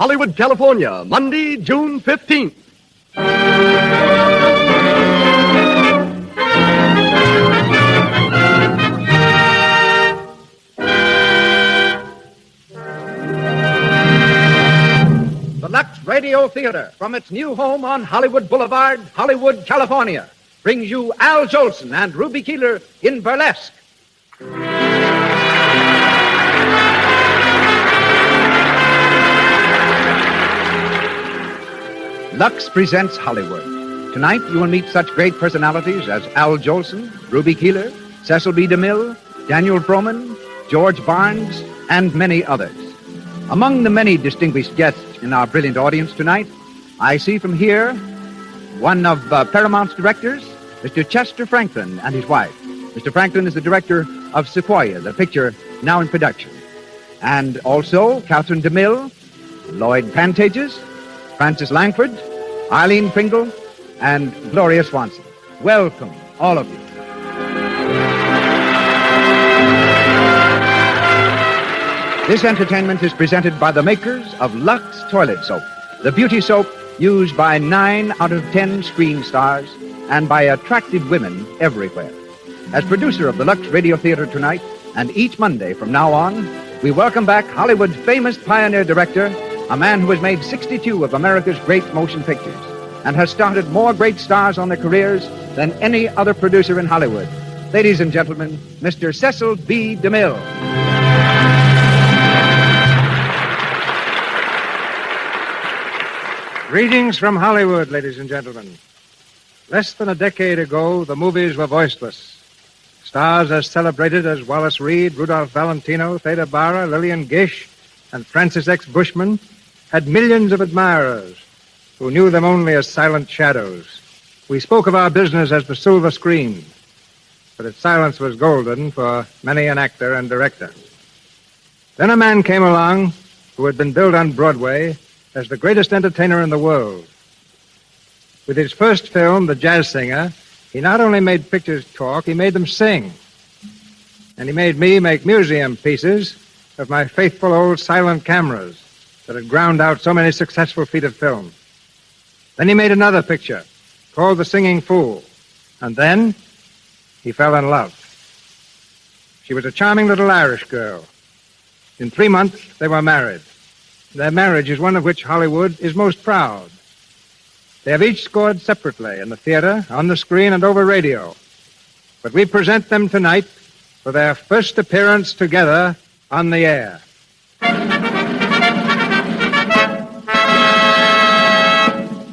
Hollywood, California, Monday, June 15th. The Lux Radio Theater, from its new home on Hollywood Boulevard, Hollywood, California, brings you Al Jolson and Ruby Keeler in Burlesque. Lux presents Hollywood. Tonight you will meet such great personalities as Al Jolson, Ruby Keeler, Cecil B. DeMille, Daniel Frohman, George Barnes, and many others. Among the many distinguished guests in our brilliant audience tonight, I see from here one of Paramount's directors, Mr. Chester Franklin and his wife. Mr. Franklin is the director of Sequoia, the picture now in production. And also Catherine DeMille, Lloyd Pantages, Francis Langford, Eileen Pringle, and Gloria Swanson. Welcome, all of you. This entertainment is presented by the makers of Lux Toilet Soap, the beauty soap used by 9 out of 10 screen stars and by attractive women everywhere. As producer of the Lux Radio Theater tonight, and each Monday from now on, we welcome back Hollywood's famous pioneer director, a man who has made 62 of America's great motion pictures and has started more great stars on their careers than any other producer in Hollywood. Ladies and gentlemen, Mr. Cecil B. DeMille. Greetings from Hollywood, ladies and gentlemen. Less than a decade ago, the movies were voiceless. Stars as celebrated as Wallace Reed, Rudolph Valentino, Theda Bara, Lillian Gish, and Francis X. Bushman had millions of admirers who knew them only as silent shadows. We spoke of our business as the silver screen, but its silence was golden for many an actor and director. Then a man came along who had been billed on Broadway as the greatest entertainer in the world. With his first film, The Jazz Singer, he not only made pictures talk, he made them sing. And he made me make museum pieces of my faithful old silent cameras that had ground out so many successful feet of film. Then he made another picture called The Singing Fool. And then he fell in love. She was a charming little Irish girl. In 3 months, they were married. Their marriage is one of which Hollywood is most proud. They have each scored separately in the theater, on the screen, and over radio. But we present them tonight for their first appearance together on the air.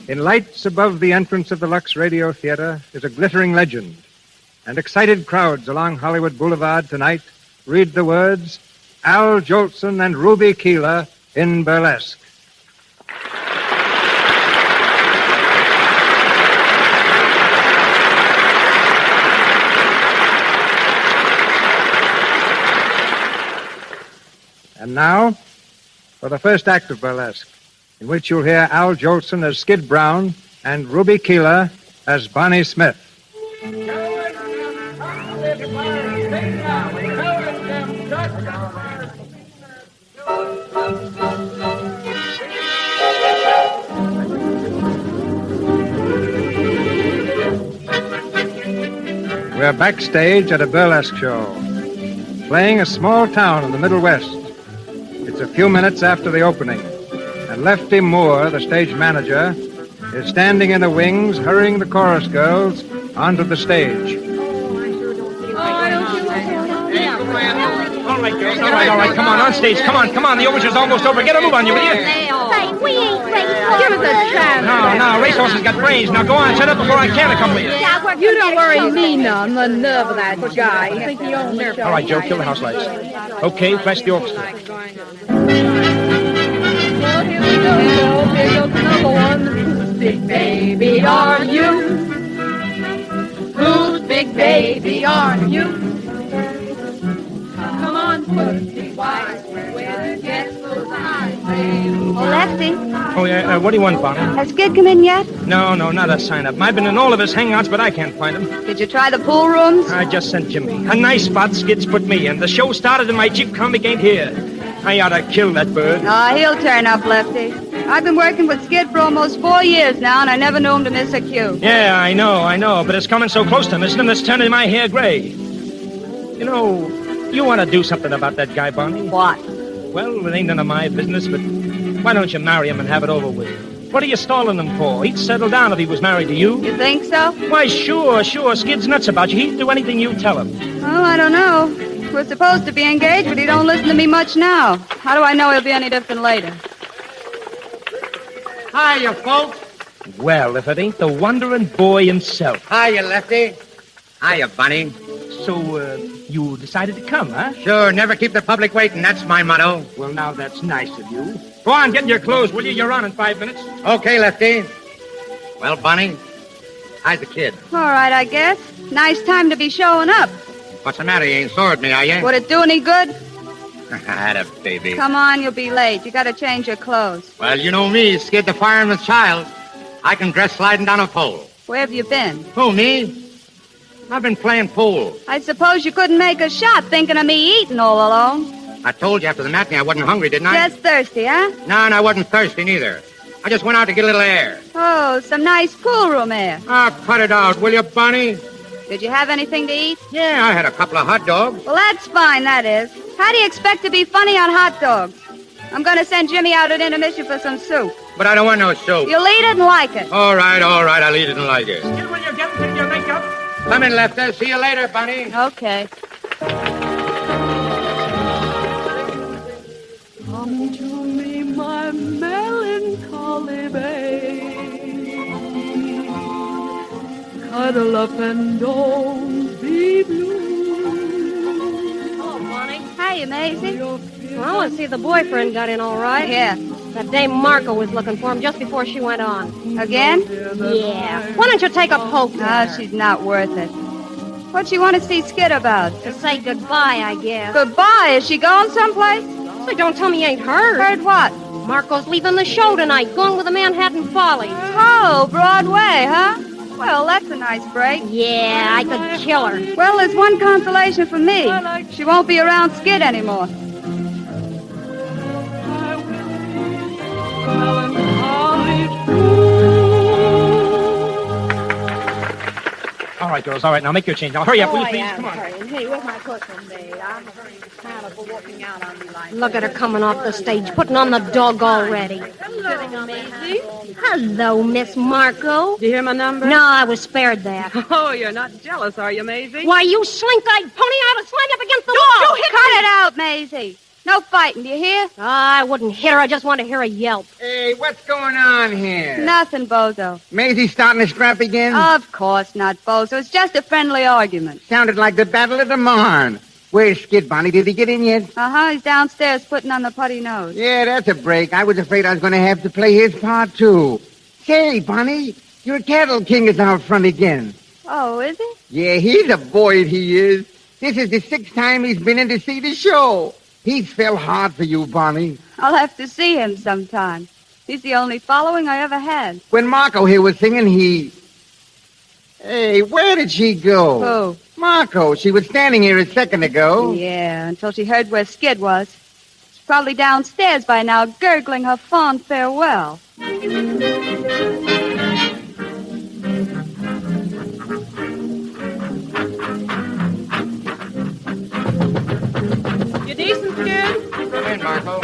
In lights above the entrance of the Lux Radio Theater is a glittering legend, and excited crowds along Hollywood Boulevard tonight read the words, Al Jolson and Ruby Keeler in Burlesque. And now, for the first act of Burlesque, in which you'll hear Al Jolson as Skid Brown and Ruby Keeler as Bonnie Smith. We're backstage at a burlesque show, playing a small town in the Middle West. It's a few minutes after the opening, and Lefty Moore, the stage manager, is standing in the wings, hurrying the chorus girls onto the stage. All right, come on stage. Come on, the overture's almost over. Get a move on you, will you? Say, we ain't racehorses. Give us a chance. No, racehorses got brains. Now go on, shut up before I can accompany you. You don't worry me none. The nerve of that guy. I think he owns the show. All right, Joe, kill the house lights. Okay, flash the orchestra. Well, here we go. Here goes another one. Whose big baby are you? Whose big baby are you? Come on, pussy, wise, where the guests those eyes. Lefty, Oh, yeah, what do you want, Bonnie? has Skid come in yet? No, not a sign-up. I've been in all of his hangouts, but I can't find him. Did you try the pool rooms? I just sent Jimmy. A nice spot Skid's put me in. The show started and my Jeep comic ain't here. I ought to kill that bird. Oh, he'll turn up, Lefty. I've been working with Skid for almost 4 years now, and I never knew him to miss a cue. Yeah, I know, but it's coming so close to missing him, it's turning my hair gray. You know, you want to do something about that guy, Barney? What? Well, it ain't none of my business, but why don't you marry him and have it over with? What are you stalling him for? He'd settle down if he was married to you. You think so? Why, sure. Skid's nuts about you. He'd do anything you tell him. Oh, I don't know. We're supposed to be engaged, but he don't listen to me much now. How do I know he'll be any different later? Hiya, folks. Well, if it ain't the wandering boy himself. Hiya, Lefty. Hiya, Bunny. So, you decided to come, huh? Sure, never keep the public waiting. That's my motto. Well, now that's nice of you. Go on, get in your clothes, will you? You're on in 5 minutes. Okay, Lefty. Well, Bunny, how's the kid? All right, I guess. Nice time to be showing up. What's the matter? You ain't sore at me, are you? Would it do any good? Had a baby. Come on, you'll be late. You gotta change your clothes. Well, you know me, Skid the fireman's child. I can dress sliding down a pole. Where have you been? Who, me? I've been playing pool. I suppose you couldn't make a shot thinking of me eating all alone. I told you after the matinee I wasn't hungry, didn't I? Just thirsty, huh? No, and I wasn't thirsty neither. I just went out to get a little air. Oh, some nice pool room air. Oh, cut it out, will you, Bunny? Did you have anything to eat? Yeah, I had a couple of hot dogs. Well, that's fine, that is. How do you expect to be funny on hot dogs? I'm going to send Jimmy out at intermission for some soup. But I don't want no soup. You'll eat it and like it. All right, I'll eat it and like it. Skid, will you get into your makeup? Come in, Lefty. See you later, Bunny. Okay. Come to me, my melancholy babe. Cuddle up and don't be blue. Oh, Bonnie. Hey, Maisie. Well, I want to see if the boyfriend got in all right. Yeah. That dame Marco was looking for him just before she went on. Again? Yeah. Why don't you take a poke? Oh, she's not worth it. What'd she want to see Skid about? To say goodbye, I guess. Goodbye. Is she going someplace? So don't tell me you ain't heard. Heard what? Marco's leaving the show tonight, going with the Manhattan Follies. Oh, Broadway, huh? Well, that's a nice break. Yeah, I could kill her. Well, there's one consolation for me. She won't be around Skid anymore. All right, girls, all right. Now make your change. Now hurry up, will you, please? Come on. Hey, where's my cushion, babe? I'm kind of walking out on me like Look at her coming off the stage, putting on the dog already. Hello, Maisie. Hello, Miss Marco. Did you hear my number? No, I was spared that. Oh, you're not jealous, are you, Maisie? Why, you slink-eyed pony ought to slam up against the wall. Cut it out, Maisie. No fighting, do you hear? I wouldn't hit her. I just want to hear a yelp. Hey, what's going on here? Nothing, Bozo. Maisie starting to scrap again? Of course not, Bozo. It's just a friendly argument. Sounded like the Battle of the Marne. Where's Skid, Bonnie? Did he get in yet? Uh-huh. He's downstairs putting on the putty nose. Yeah, that's a break. I was afraid I was going to have to play his part, too. Say, Bonnie, your cattle king is out front again. Oh, is he? Yeah, he's a void, he is. This is the 6th time he's been in to see the show. He's fell hard for you, Bonnie. I'll have to see him sometime. He's the only following I ever had. When Marco here was singing, he... Hey, where did she go? Who? Marco. She was standing here a second ago. Yeah, until she heard where Skid was. She's probably downstairs by now, gurgling her fond farewell. You decent, Skid? Come in, Marco.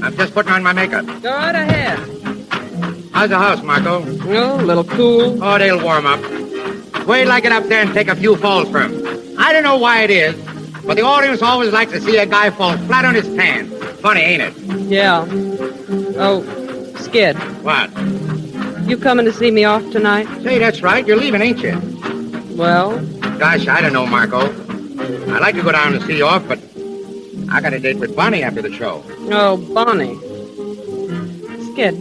I'm just putting on my makeup. Go right ahead. How's the house, Marco? Oh, a little cool. Oh, they'll warm up. Wait till I get up there and take a few falls for him. I don't know why it is, but the audience always likes to see a guy fall flat on his pants. Funny, ain't it? Yeah. Oh, Skid, What? you coming to see me off tonight? Say, that's right. You're leaving, ain't you? Well, Gosh, I don't know, Marco. I'd like to go down and see you off, but I got a date with Bonnie after the show. oh, Bonnie. Skid,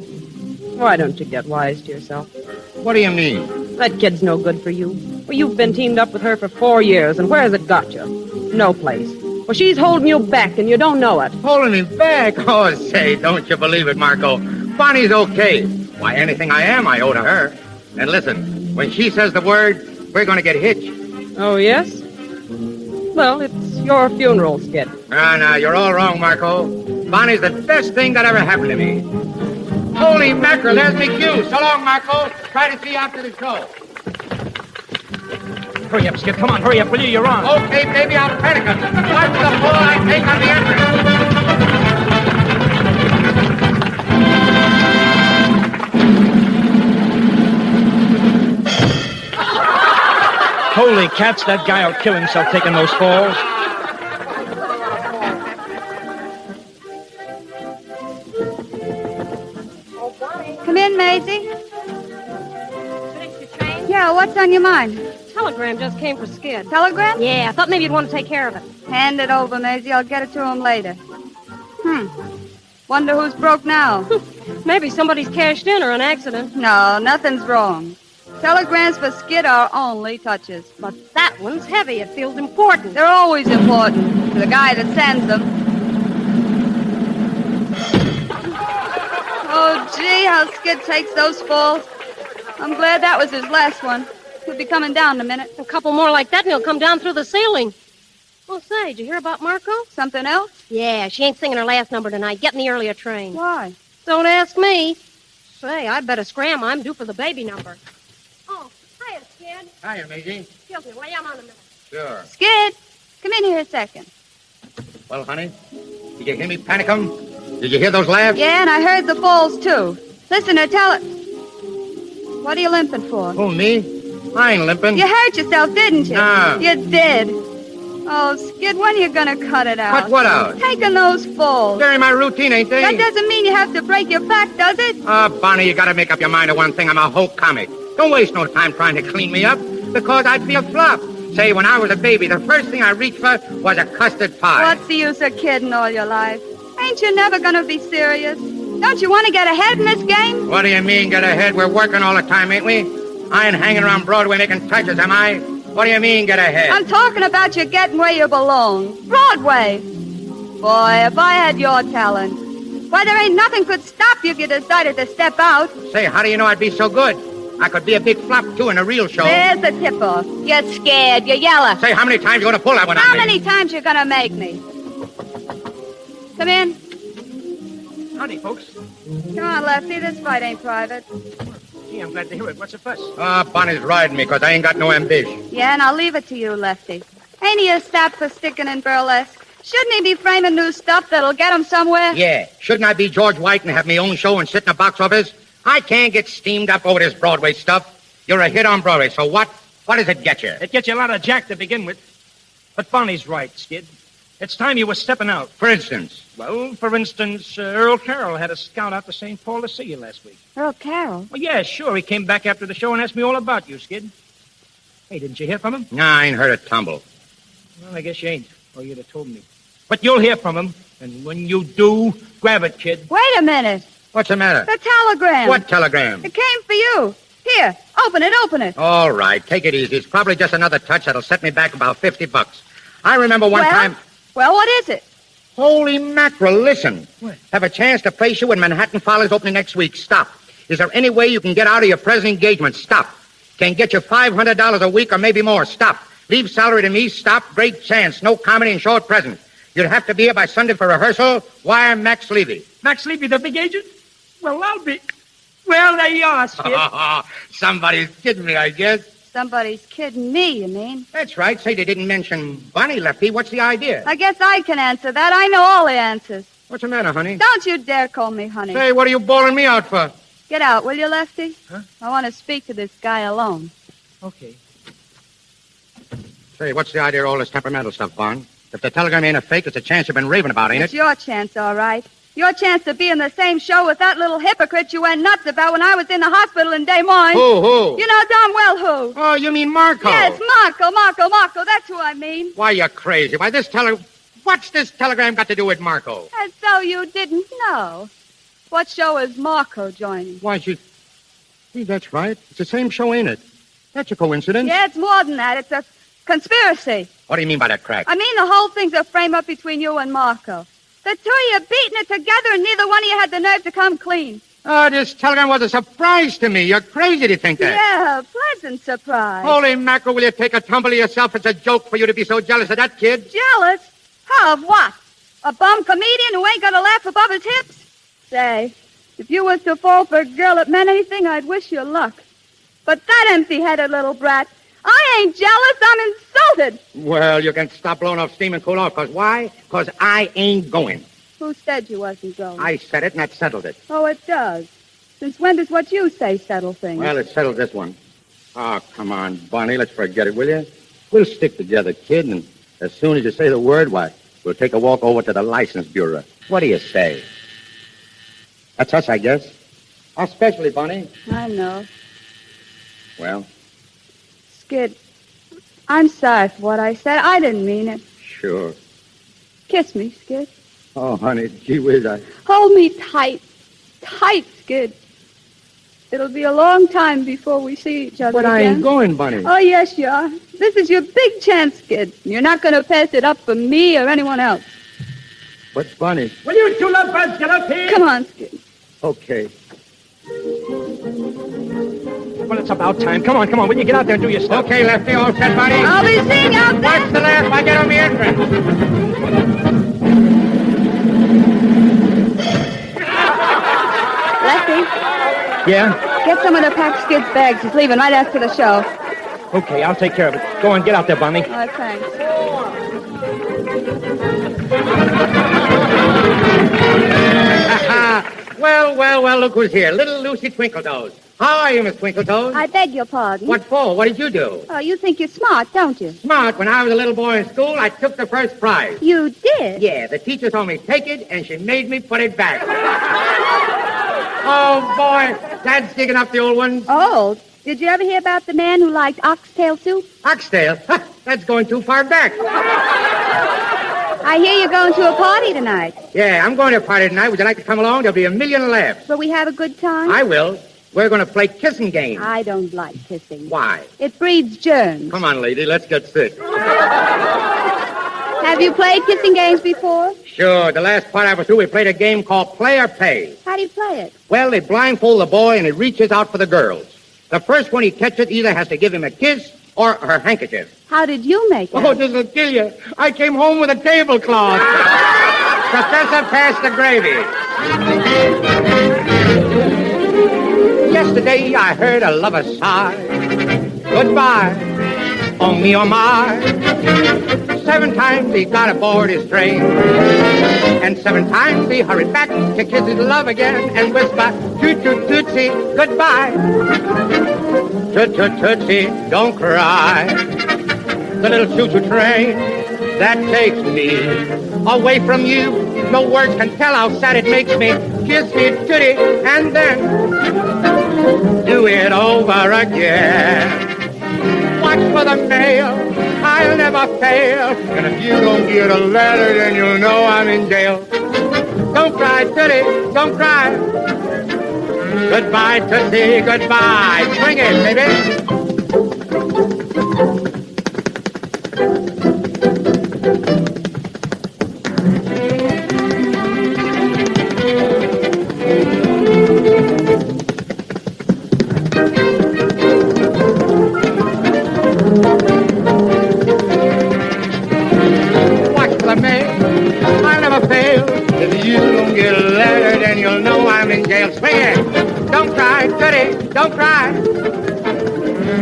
why don't you get wise to yourself? What do you mean? That kid's no good for you. Well, you've been teamed up with her for 4 years, and where has it got you? No place. Well, she's holding you back, and you don't know it. Holding me back? Oh, say, don't you believe it, Marco. Bonnie's okay. Why, anything I am, I owe to her. And listen, when she says the word, we're going to get hitched. Oh, yes? Well, it's your funeral, Skid. No, you're all wrong, Marco. Bonnie's the best thing that ever happened to me. Holy mackerel, there's me cue. So long, Marco. Try to see you after the show. Hurry up, Skid. Come on, hurry up, will you? You're on. Okay, baby, I'll panic him. Watch the pull I take on the entrance. Holy cats, that guy'll kill himself taking those falls. Come in, Maisie. Yeah, what's on your mind? Telegram just came for Skid. Telegram? Yeah, I thought maybe you'd want to take care of it. Hand it over, Maisie. I'll get it to him later. Wonder who's broke now. Maybe somebody's cashed in or an accident. No, nothing's wrong. Telegrams for Skid are only touches. But that one's heavy. It feels important. They're always important to the guy that sends them. Oh, gee, how Skid takes those falls. I'm glad that was his last one. He'll be coming down in a minute. A couple more like that and he'll come down through the ceiling. Well, say, did you hear about Marco? Something else? Yeah, she ain't singing her last number tonight. Getting the earlier train. Why? Don't ask me. Say, I'd better scram. I'm due for the baby number. Oh, hiya, Skid. Hiya, Maisie. Excuse me, will you? I'm on a minute. Sure. Skid, come in here a second. Well, honey, did you hear me panic him? Did you hear those laughs? Yeah, and I heard the falls, too. Listen, tell it. What are you limping for? Oh, me? I ain't limping. You hurt yourself, didn't you? No. You did. Oh, Skid, when are you going to cut it out? Cut what out? Taking those falls. They're in my routine, ain't they? That doesn't mean you have to break your back, does it? Bonnie, you gotta make up your mind to one thing. I'm a whole comic. Don't waste no time trying to clean me up, because I'd be a flop. Say, when I was a baby, the first thing I reached for was a custard pie. What's the use of kidding all your life? Ain't you never going to be serious? Don't you want to get ahead in this game? What do you mean, get ahead? We're working all the time, ain't we? I ain't hanging around Broadway making touches, am I? What do you mean, get ahead? I'm talking about you getting where you belong. Broadway. Boy, if I had your talent. Why, there ain't nothing could stop you if you decided to step out. Say, how do you know I'd be so good? I could be a big flop, too, in a real show. There's the tip-off. You're scared. You're yellow. Say, how many times you gonna pull that one on How me? many times you going to make me? Come in. Howdy, folks. Come on, Lefty. This fight ain't private. Gee, I'm glad to hear it. What's the fuss? Bonnie's riding me, because I ain't got no ambition. Yeah, and I'll leave it to you, Lefty. Ain't he a sap for sticking in burlesque? Shouldn't he be framing new stuff that'll get him somewhere? Yeah. Shouldn't I be George White and have my own show and sit in a box office? I can't get steamed up over this Broadway stuff. You're a hit on Broadway, so what? What does it get you? It gets you a lot of jack to begin with. But Bonnie's right, Skid. It's time you were stepping out. For instance? Well, for instance, Earl Carroll had a scout out to St. Paul to see you last week. Earl Carroll? Well, yeah, sure. He came back after the show and asked me all about you, Skid. Hey, didn't you hear from him? Nah, I ain't heard a tumble. Well, I guess you ain't, or you'd have told me. But you'll hear from him, and when you do, grab it, kid. Wait a minute. What's the matter? The telegram. What telegram? It came for you. Here, open it. All right, take it easy. It's probably just another touch that'll set me back about $50. I remember one time... Well, what is it? Holy mackerel, listen. What? Have a chance to place you in Manhattan Follies opening next week. Stop. Is there any way you can get out of your present engagement? Stop. Can get you $500 a week or maybe more. Stop. Leave salary to me. Stop. Great chance. No comedy and show at present. You'd have to be here by Sunday for rehearsal. Wire Max Levy. Max Levy, the big agent? Well, I'll be... Well, there you are, Skid. Somebody's kidding me, I guess. Somebody's kidding me, you mean? That's right. Say they didn't mention Bonnie, Lefty. What's the idea? I guess I can answer that. I know all the answers. What's the matter, honey? Don't you dare call me honey. Say, what are you bawling me out for? Get out, will you, Lefty? Huh? I want to speak to this guy alone. Okay. Say, what's the idea of all this temperamental stuff, Barn? If the telegram ain't a fake, it's a chance you've been raving about, ain't It's it? your chance, all right. Your chance to be in the same show with that little hypocrite you went nuts about when I was in the hospital in Des Moines. Who? You know darn well who. Oh, you mean Marco? Yes, Marco. That's who I mean. Why, you're crazy. Why, what's this telegram got to do with Marco? As though you didn't know. What show is Marco joining? Why, See, that's right. It's the same show, ain't it? That's a coincidence. Yeah, it's more than that. It's a conspiracy. What do you mean by that crack? I mean the whole thing's a frame-up between you and Marco. The two of you beating it together, and neither one of you had the nerve to come clean. Oh, this telegram was a surprise to me. You're crazy to think that. Yeah, pleasant surprise. Holy mackerel, will you take a tumble of yourself? It's a joke for you to be so jealous of that kid. Jealous? Of what? A bum comedian who ain't gonna laugh above his hips? Say, if you was to fall for a girl that meant anything, I'd wish you luck. But that empty-headed little brat, I ain't jealous, I'm insulted. Well, you can stop blowing off steam and cool off. Because why? Because I ain't going. Who said you wasn't going? I said it, and that settled it. Oh, it does. Since when does what you say settle things? Well, it settled this one. Oh, come on, Bonnie, let's forget it, will you? We'll stick together, kid, and as soon as you say the word, why, we'll take a walk over to the license bureau. What do you say? That's us, I guess. Especially, Bonnie. I know. Well? Skid, I'm sorry for what I said. I didn't mean it. Sure. Kiss me, Skid. Oh, honey, gee whiz, Hold me tight. Tight, Skid. It'll be a long time before we see each other But again. I ain't going, Bunny. Oh, yes, you are. This is your big chance, Skid. You're not going to pass it up for me or anyone else. But, Bunny... Will you two lovebirds get up here? Come on, Skid. Okay. Well, it's about time. Come on. Will you get out there and do your stuff? Okay, Lefty, all set, Bunny? I'll be seeing you out there. Watch the laugh I get on the entrance. Lefty, Yeah? get someone to pack Skid's bags. He's leaving right after the show. Okay, I'll take care of it. Go on, get out there, Bonnie. Oh, thanks. Well, look who's here. Little Lucy Twinkle-Toes. How are you, Miss Twinkle-Toes? I beg your pardon. What for? What did you do? Oh, you think you're smart, don't you? Smart. When I was a little boy in school, I took the first prize. You did? Yeah, the teacher told me take it, and she made me put it back. Oh, boy. Dad's digging up the old ones. Oh, did you ever hear about the man who liked oxtail soup? Oxtail? That's going too far back. I hear you're going to a party tonight. Yeah, I'm going to a party tonight. Would you like to come along? There'll be a million laughs. Will we have a good time? I will. We're going to play kissing games. I don't like kissing. Why? It breeds germs. Come on, lady. Let's get sick. Have you played kissing games before? Sure. The last part I was through, we played a game called Play or Pay. How do you play it? Well, they blindfold the boy, and he reaches out for the girls. The first one he catches either has to give him a kiss or her handkerchief. How did you make it? Oh, this'll kill you. I came home with a tablecloth. Professor, pass the gravy. Yesterday I heard a lover sigh. Goodbye, oh me, oh my. 7 times he got aboard his train. And 7 times he hurried back to kiss his love again and whisper, toot-toot-tootsie, goodbye. Toot-toot-tootsie, don't cry. The little choo-choo train that takes me away from you. No words can tell how sad it makes me. Kiss me, tootie, and then do it over again. Watch for the mail, I'll never fail. And if you don't get a letter, then you'll know I'm in jail. Don't cry, Tootie, don't cry. Goodbye, Tootsie, goodbye. Swing it, baby. Don't cry, Goody, don't cry.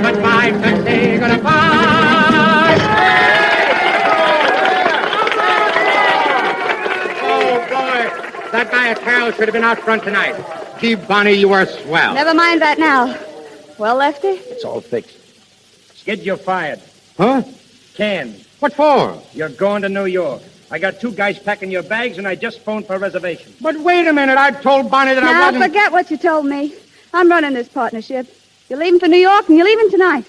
Goodbye, Tootsie, goodbye. Oh, boy, that guy at Carol should have been out front tonight. Gee, Bonnie, you are swell. Never mind that now. Well, Lefty? It's all fixed. Skid, you're fired. Huh? Can. What for? You're going to New York. I got 2 guys packing your bags, and I just phoned for a reservation. But wait a minute. I told Bonnie that I Now, wasn't... forget what you told me. I'm running this partnership. You're leaving for New York, and you're leaving tonight.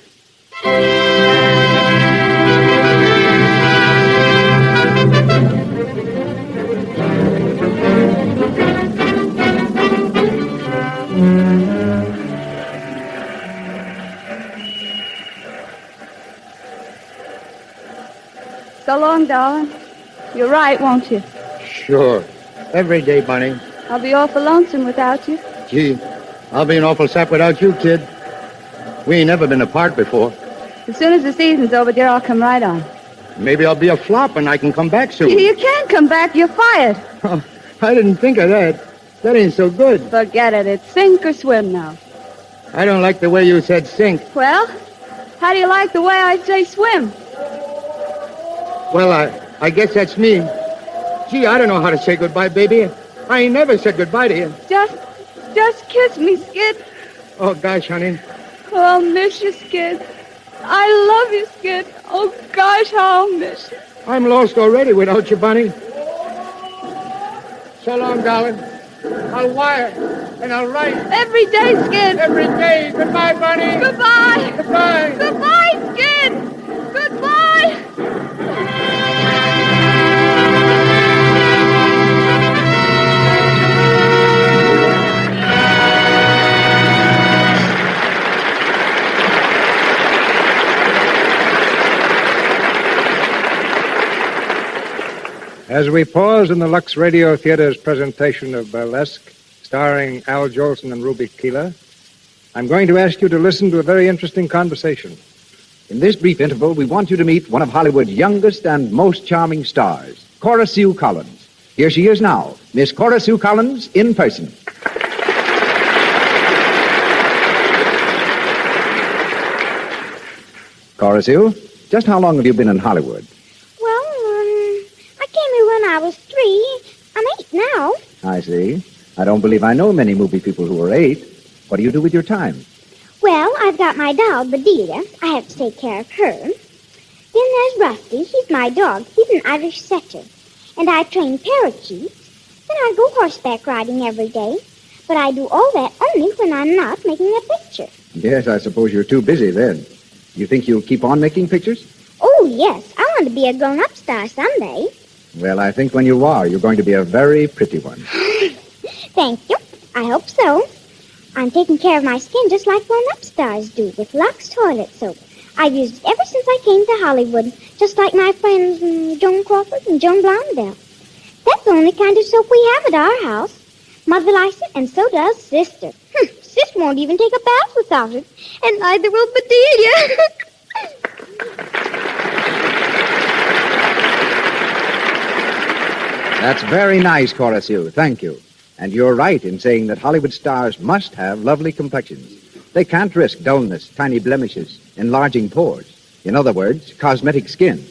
So long, darling. You'll write, won't you? Sure. Every day, Bonnie. I'll be awful lonesome without you. Gee, I'll be an awful sap without you, kid. We ain't never been apart before. As soon as the season's over, dear, I'll come right on. Maybe I'll be a flop and I can come back soon. You can't come back. You're fired. Oh, I didn't think of that. That ain't so good. Forget it. It's sink or swim now. I don't like the way you said sink. Well, how do you like the way I say swim? Well, I guess that's me. Gee, I don't know how to say goodbye, baby. I ain't never said goodbye to you. Just kiss me, Skid. Oh, gosh, honey. Oh, I'll miss you, Skid. I love you, Skid. Oh, gosh, how I'll miss you. I'm lost already without you, Bunny. So long, darling. I'll wire and I'll write. Every day, Skid. Every day. Goodbye, Bunny. Goodbye. Goodbye. Goodbye, Skid. Goodbye. As we pause in the Lux Radio Theater's presentation of Burlesque, starring Al Jolson and Ruby Keeler, I'm going to ask you to listen to a very interesting conversation. In this brief interval, we want you to meet one of Hollywood's youngest and most charming stars, Cora Sue Collins. Here she is now, Miss Cora Sue Collins in person. Cora Sue, just how long have you been in Hollywood? I came here when I was 3. I'm 8 now. I see. I don't believe I know many movie people who are 8. What do you do with your time? Well, I've got my dog, Bedelia. I have to take care of her. Then there's Rusty. He's my dog. He's an Irish setter. And I train parakeets. Then I go horseback riding every day. But I do all that only when I'm not making a picture. Yes, I suppose you're too busy then. You think you'll keep on making pictures? Oh, yes. I want to be a grown-up star someday. Well, I think when you are, you're going to be a very pretty one. Thank you. I hope so. I'm taking care of my skin just like grown-up stars do with Lux toilet soap. I've used it ever since I came to Hollywood, just like my friends Joan Crawford and Joan Blondell. That's the only kind of soap we have at our house. Mother likes it, and so does Sister. Sis won't even take a bath without it, and neither will Bedelia. That's very nice, Cora Sue. Thank you. And you're right in saying that Hollywood stars must have lovely complexions. They can't risk dullness, tiny blemishes, enlarging pores. In other words, cosmetic skin.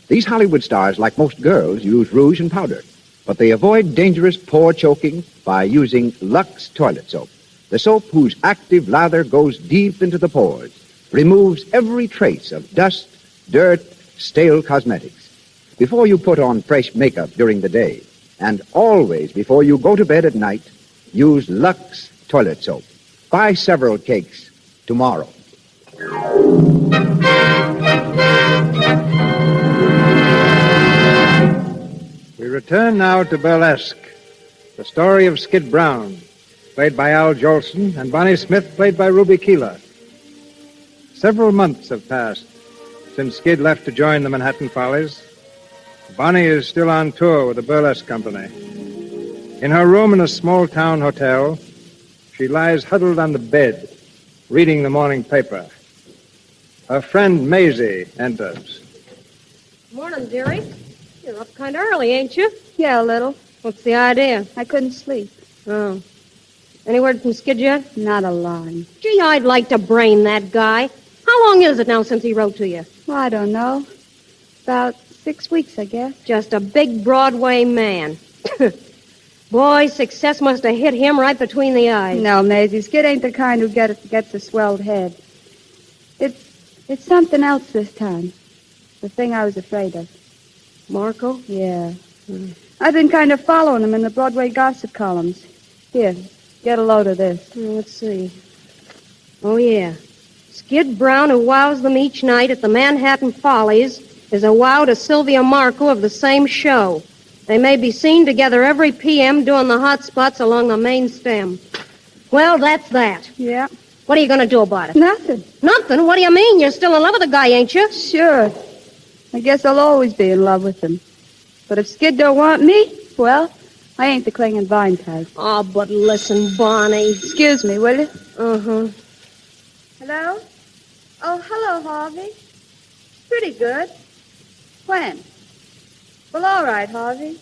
These Hollywood stars, like most girls, use rouge and powder. But they avoid dangerous pore choking by using Lux toilet soap. The soap whose active lather goes deep into the pores, removes every trace of dust, dirt, stale cosmetics. Before you put on fresh makeup during the day, and always before you go to bed at night, use Lux toilet soap. Buy several cakes tomorrow. We return now to Burlesque, the story of Skid Brown, played by Al Jolson, and Bonnie Smith, played by Ruby Keeler. Several months have passed since Skid left to join the Manhattan Follies. Bonnie is still on tour with the Burlesque Company. In her room in a small-town hotel, she lies huddled on the bed, reading the morning paper. Her friend Maisie enters. Morning, dearie. You're up kind of early, ain't you? Yeah, a little. What's the idea? I couldn't sleep. Oh. Any word from Skid yet? Not a line. Gee, I'd like to brain that guy. How long is it now since he wrote to you? Well, I don't know. About 6 weeks, I guess. Just a big Broadway man. Boy, success must have hit him right between the eyes. No, Maisie, Skid ain't the kind who gets a swelled head. It's something else this time. The thing I was afraid of. Marco? Yeah. I've been kind of following him in the Broadway gossip columns. Here, get a load of this. Let's see. Oh, yeah. Skid Brown, who wows them each night at the Manhattan Follies, is a wow to Sylvia Marco of the same show. They may be seen together every p.m. doing the hot spots along the main stem. Well, that's that. Yeah. What are you going to do about it? Nothing. Nothing? What do you mean? You're still in love with the guy, ain't you? Sure. I guess I'll always be in love with him. But if Skid don't want me, well, I ain't the cling and vine type. Oh, but listen, Bonnie. Excuse me, will you? Uh-huh. Hello? Oh, hello, Harvey. Pretty good. When? Well, all right, Harvey.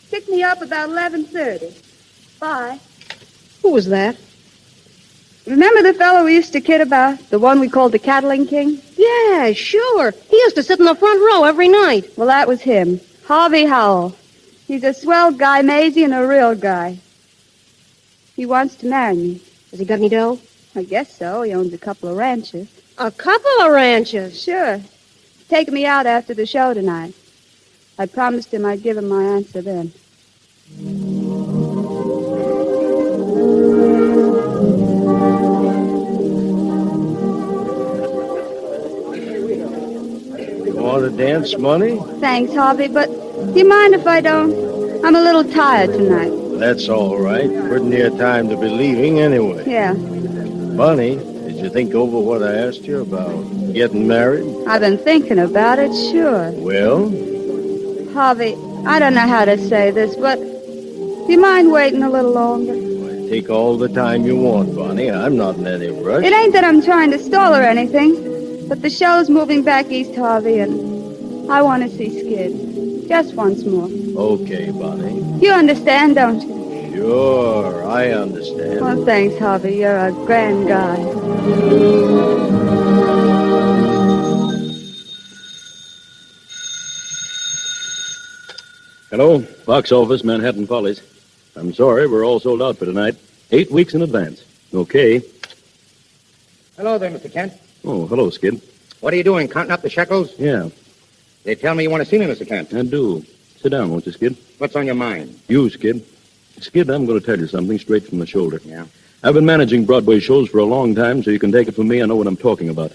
Pick me up about 11:30. Bye. Who was that? Remember the fellow we used to kid about? The one we called the Cattling King? Yeah, sure. He used to sit in the front row every night. Well, that was him. Harvey Howell. He's a swell guy, Maisie, and a real guy. He wants to marry me. Has he got any dough? I guess so. He owns a couple of ranches. A couple of ranches? Sure. He's taking me out after the show tonight. I promised him I'd give him my answer then. Want to dance, Money? Thanks, Harvey, but do you mind if I don't? I'm a little tired tonight. That's all right. Pretty near time to be leaving anyway. Yeah. Bunny, did you think over what I asked you about getting married? I've been thinking about it, sure. Well? Harvey, I don't know how to say this, but do you mind waiting a little longer? Take all the time you want, Bonnie. I'm not in any rush. It ain't that I'm trying to stall or anything, but the show's moving back east, Harvey, and I want to see Skid. Just once more. Okay, Bonnie. You understand, don't you? Sure, I understand. Oh, thanks, Harvey. You're a grand guy. Hello, box office, Manhattan Follies. I'm sorry, we're all sold out for tonight. 8 weeks in advance. Okay. Hello there, Mr. Kent. Oh, hello, Skid. What are you doing, counting up the shekels? Yeah, They tell me you want to see me, Mr. Kent. I do. Sit down, won't you, Skid? What's on your mind? You, Skid. Skid, I'm going to tell you something straight from the shoulder. Yeah? I've been managing Broadway shows for a long time, so you can take it from me. I know what I'm talking about.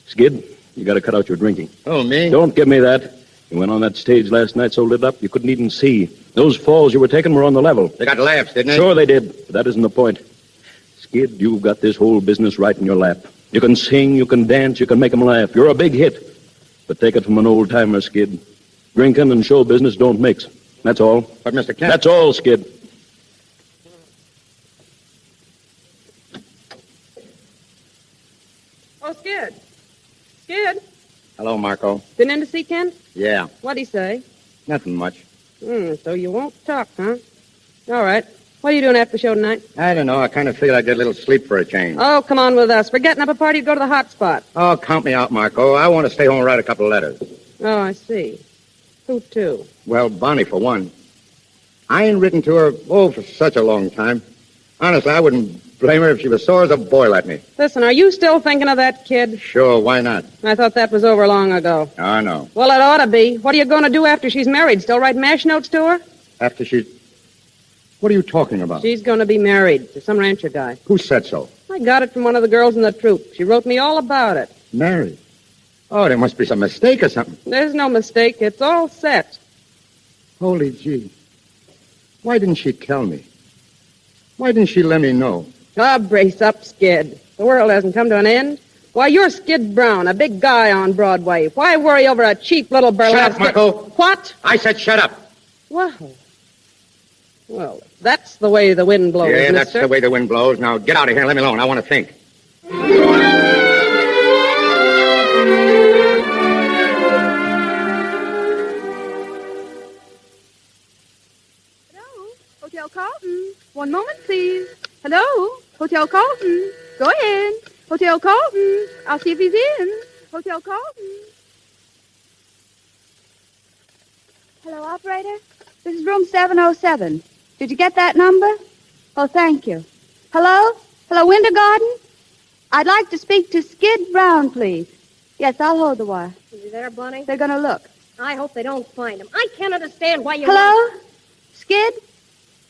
Skid, you got to cut out your drinking. Oh, me? Don't give me that. You went on that stage last night so lit up you couldn't even see. Those falls you were taking were on the level. They got laughs, didn't they? Sure they did, but that isn't the point. Skid, you've got this whole business right in your lap. You can sing, you can dance, you can make them laugh. You're a big hit. But take it from an old-timer, Skid. Drinking and show business don't mix. That's all. But, Mr. Kent... That's all, Skid. Oh, Skid. Skid. Hello, Marco. Been in to see Ken? Yeah, What'd he say? nothing much. So you won't talk, huh? All right. What are you doing after the show tonight? I don't know. I kind of feel I'd get a little sleep for a change. Oh, come on with us. We're getting up a party to go to the hot spot. Oh, count me out, Marco. I want to stay home and write a couple of letters. Oh, I see. Who to? Well, Bonnie, for one. I ain't written to her, for such a long time. Honestly, I wouldn't blame her if she was sore as a boil at me. Listen, are you still thinking of that kid? Sure, why not? I thought that was over long ago. I know. Well, it ought to be. What are you going to do after she's married? Still write mash notes to her? After she... What are you talking about? She's going to be married to some rancher guy. Who said so? I got it from one of the girls in the troupe. She wrote me all about it. Married? Oh, there must be some mistake or something. There's no mistake. It's all set. Holy gee. Why didn't she tell me? Why didn't she let me know? Ah, brace up, Skid. The world hasn't come to an end. Why, you're Skid Brown, a big guy on Broadway. Why worry over a cheap little burlesque... Shut up, Marco. What? I said shut up. Well, that's the way the wind blows, Yeah, that's mister. the way the wind blows. Now, get out of here and let me alone. I want to think. Hello, Hotel Carlton. One moment, please. Hello, Hotel Carlton. Go in. Hotel Carlton. I'll see if he's in. Hotel Carlton. Hello, operator. This is room 707. Did you get that number? Oh, thank you. Hello? Hello, Winter Garden? I'd like to speak to Skid Brown, please. Yes, I'll hold the wire. Is he there, Bunny? They're going to look. I hope they don't find him. I can't understand why you... Hello? Skid?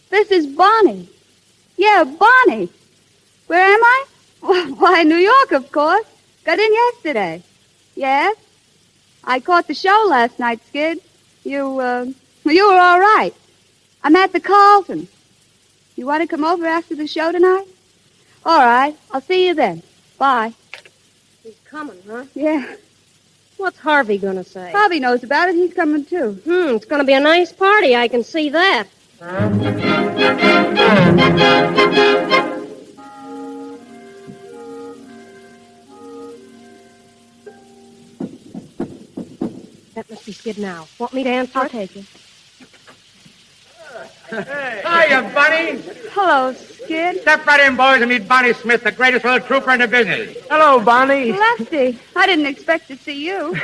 This is Bonnie. Yeah, Bonnie. Where am I? Why, New York, of course. Got in yesterday. Yes? I caught the show last night, Skid. You were all right. I'm at the Carlton. You want to come over after the show tonight? All right. I'll see you then. Bye. He's coming, huh? Yeah. What's Harvey going to say? Harvey knows about it. He's coming, too. It's going to be a nice party. I can see that. That must be Skid now. Want me to answer I'll it? take it. Hiya, Bunny. Hello, Skid. Step right in, boys, and meet Bonnie Smith, the greatest little trooper in the business. Hello, Bonnie. Lefty, I didn't expect to see you.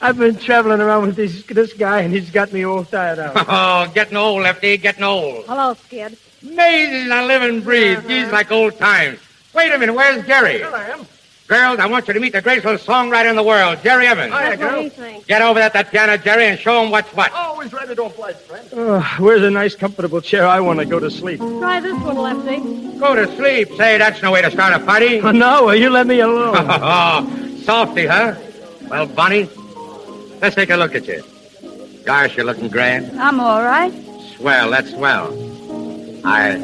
I've been traveling around with this guy, and he's got me all tired out. Oh, getting old, Lefty, getting old. Hello, Skid. Amazing I live and breathe. He's like old times. Wait a minute, where's Jerry? Here I am. Girls, I want you to meet the greatest little songwriter in the world, Jerry Evans. That's what he thinks. Get over at that piano, Jerry, and show him what's what. Always ready to oblige, friend. Where's a nice, comfortable chair? I want to go to sleep. Try this one, Lefty. Go to sleep. Say, that's no way to start a party. Oh, no, will you let me alone? Oh, softy, huh? Well, Bonnie, let's take a look at you. Gosh, you're looking grand. I'm all right. Swell, that's swell. I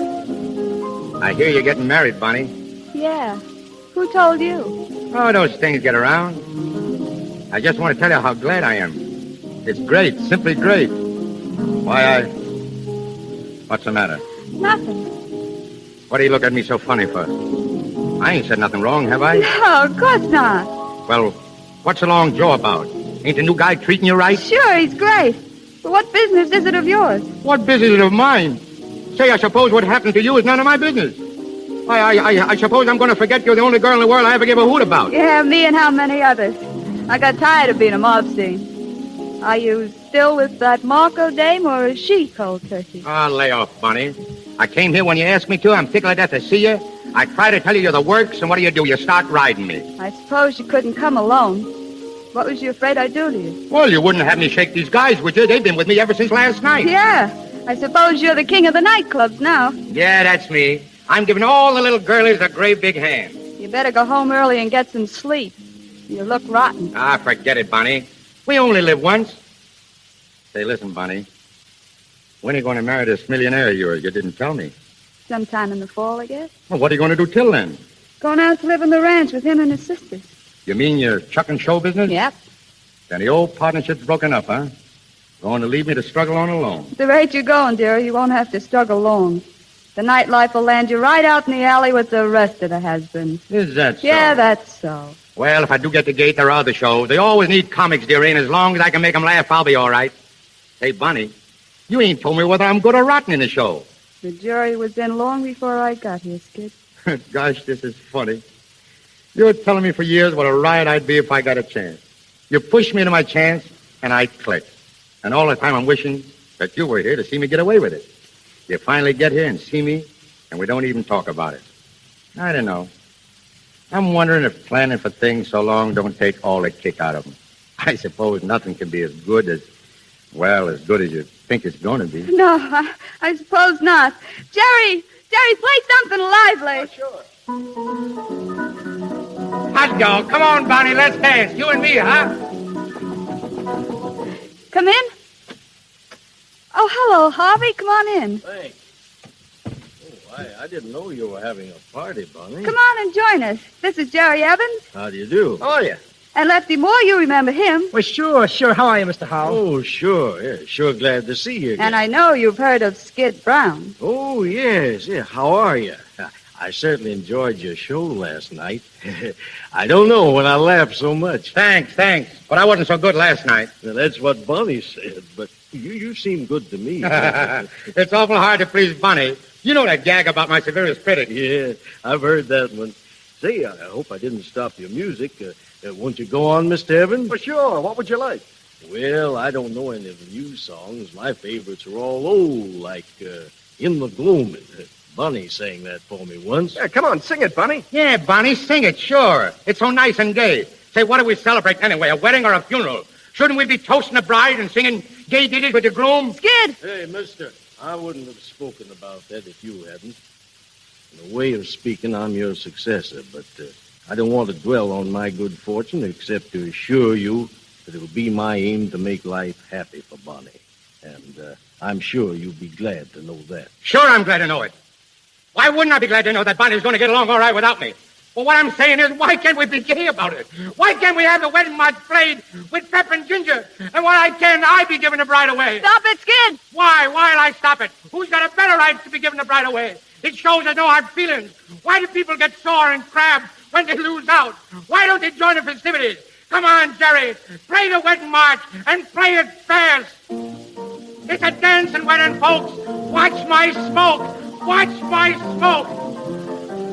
hear you're getting married, Bonnie. Yeah. Who told you? Oh, those things get around. I just want to tell you how glad I am. It's great, simply great. What's the matter? Nothing. What do you look at me so funny for? I ain't said nothing wrong, have I? No, of course not. Well, what's the long jaw about? Ain't the new guy treating you right? Sure, he's great. But what business is it of yours? What business is it of mine? Say, I suppose what happened to you is none of my business. I suppose I'm going to forget you're the only girl in the world I ever gave a hoot about. Yeah, me and how many others. I got tired of being a mob scene. Are you still with that Marco dame, or is she cold turkey? Oh, lay off, Bunny. I came here when you asked me to. I'm tickled to death to see you. I try to tell you you're the works, and what do? You start riding me. I suppose you couldn't come alone. What was you afraid I'd do to you? Well, you wouldn't have me shake these guys, would you? They've been with me ever since last night. Yeah. I suppose you're the king of the nightclubs now. Yeah, that's me. I'm giving all the little girlies a great big hand. You better go home early and get some sleep. You look rotten. Ah, forget it, Bunny. We only live once. Say, listen, Bunny. When are you going to marry this millionaire of yours? You didn't tell me. Sometime in the fall, I guess. Well, what are you going to do till then? Going out to live on the ranch with him and his sisters. You mean your chuck and show business? Yep. Then the old partnership's broken up, huh? Going to leave me to struggle on alone. At the rate you're going, dear, you won't have to struggle long. The nightlife will land you right out in the alley with the rest of the has-beens. Is that so? Yeah, that's so. Well, if I do get the gate, there are other shows. They always need comics, dearie, and as long as I can make them laugh, I'll be all right. Hey, Bunny, you ain't told me whether I'm good or rotten in the show. The jury was in long before I got here, Skid. Gosh, this is funny. You were telling me for years what a riot I'd be if I got a chance. You pushed me into my chance, and I clicked. And all the time I'm wishing that you were here to see me get away with it. You finally get here and see me, and we don't even talk about it. I don't know. I'm wondering if planning for things so long don't take all the kick out of them. I suppose nothing can be as good as good as you think it's going to be. No, I suppose not. Jerry, play something lively. Oh, sure. Hot dog, come on, Bonnie, let's dance. You and me, huh? Come in. Oh, hello, Harvey. Come on in. Thanks. Oh, I didn't know you were having a party, Bunny. Come on and join us. This is Jerry Evans. How do you do? Oh, yeah. And Lefty Moore, you remember him. Well, sure. How are you, Mr. Howell? Oh, sure. Yeah, sure glad to see you again. And I know you've heard of Skid Brown. Oh, yes. Yeah, how are you? I certainly enjoyed your show last night. I don't know when I laughed so much. Thanks. But I wasn't so good last night. Well, that's what Bunny said, but you seem good to me. It's awful hard to please Bunny. You know that gag about my severest critic. Yeah, I've heard that one. Say, I hope I didn't stop your music. Won't you go on, Mr. Evans? Well, sure. What would you like? Well, I don't know any of the new songs. My favorites are all old, like In the Gloom. Bunny sang that for me once. Yeah, come on, sing it, Bunny. Yeah, Bunny, sing it, sure. It's so nice and gay. Say, what do we celebrate anyway, a wedding or a funeral? Shouldn't we be toasting the bride and singing gay ditties with the groom? Skid! Hey, mister, I wouldn't have spoken about that if you hadn't. In a way of speaking, I'm your successor, but I don't want to dwell on my good fortune except to assure you that it'll be my aim to make life happy for Bonnie. And I'm sure you'll be glad to know that. Sure, I'm glad to know it. Why wouldn't I be glad to know that Bonnie's going to get along all right without me? Well, what I'm saying is, why can't we be gay about it? Why can't we have the wedding march played with pep and ginger? And why can't I be giving the bride away? Stop it, Skid. Why'll I stop it? Who's got a better right to be giving the bride away? It shows there's no hard feelings. Why do people get sore and crabbed when they lose out? Why don't they join the festivities? Come on, Jerry. Play the wedding march and play it fast. It's a dancing wedding, folks. Watch my smoke. Watch my smoke.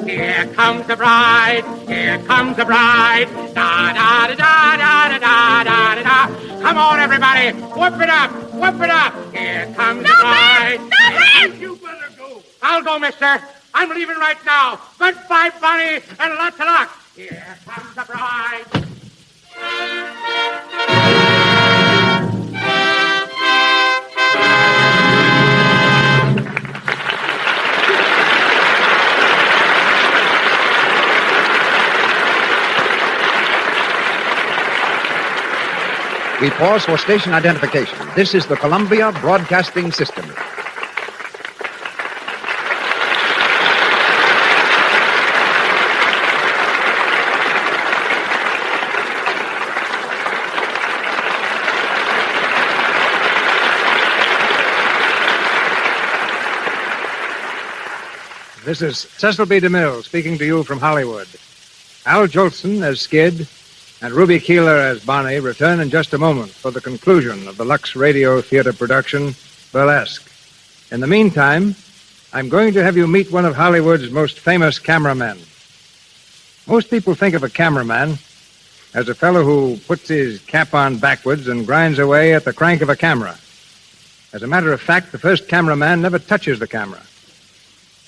Here comes the bride. Here comes the bride. Da da da da da da da da da. Come on, everybody. Whoop it up. Whoop it up. Here comes the bride. Stop it! You better go. I'll go, mister. I'm leaving right now. Goodbye, Bonnie, and lots of luck. Here comes the bride. We pause for station identification. This is the Columbia Broadcasting System. This is Cecil B. DeMille speaking to you from Hollywood. Al Jolson as Skid and Ruby Keeler as Bonnie return in just a moment for the conclusion of the Lux Radio Theater production, Burlesque. In the meantime, I'm going to have you meet one of Hollywood's most famous cameramen. Most people think of a cameraman as a fellow who puts his cap on backwards and grinds away at the crank of a camera. As a matter of fact, the first cameraman never touches the camera.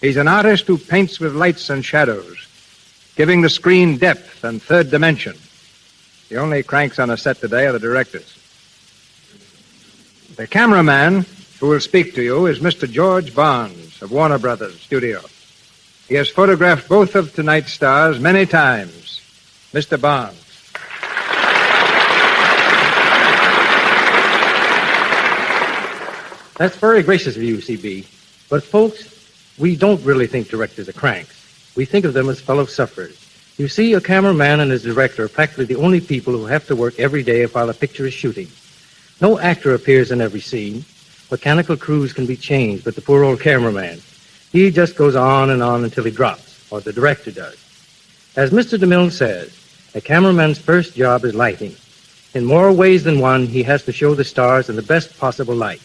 He's an artist who paints with lights and shadows, giving the screen depth and third dimension. The only cranks on a set today are the directors. The cameraman who will speak to you is Mr. George Barnes of Warner Brothers Studio. He has photographed both of tonight's stars many times. Mr. Barnes. That's very gracious of you, CB. But, folks, we don't really think directors are cranks. We think of them as fellow sufferers. You see, a cameraman and his director are practically the only people who have to work every day while a picture is shooting. No actor appears in every scene. Mechanical crews can be changed, but the poor old cameraman, he just goes on and on until he drops, or the director does. As Mr. DeMille says, a cameraman's first job is lighting. In more ways than one, he has to show the stars in the best possible light.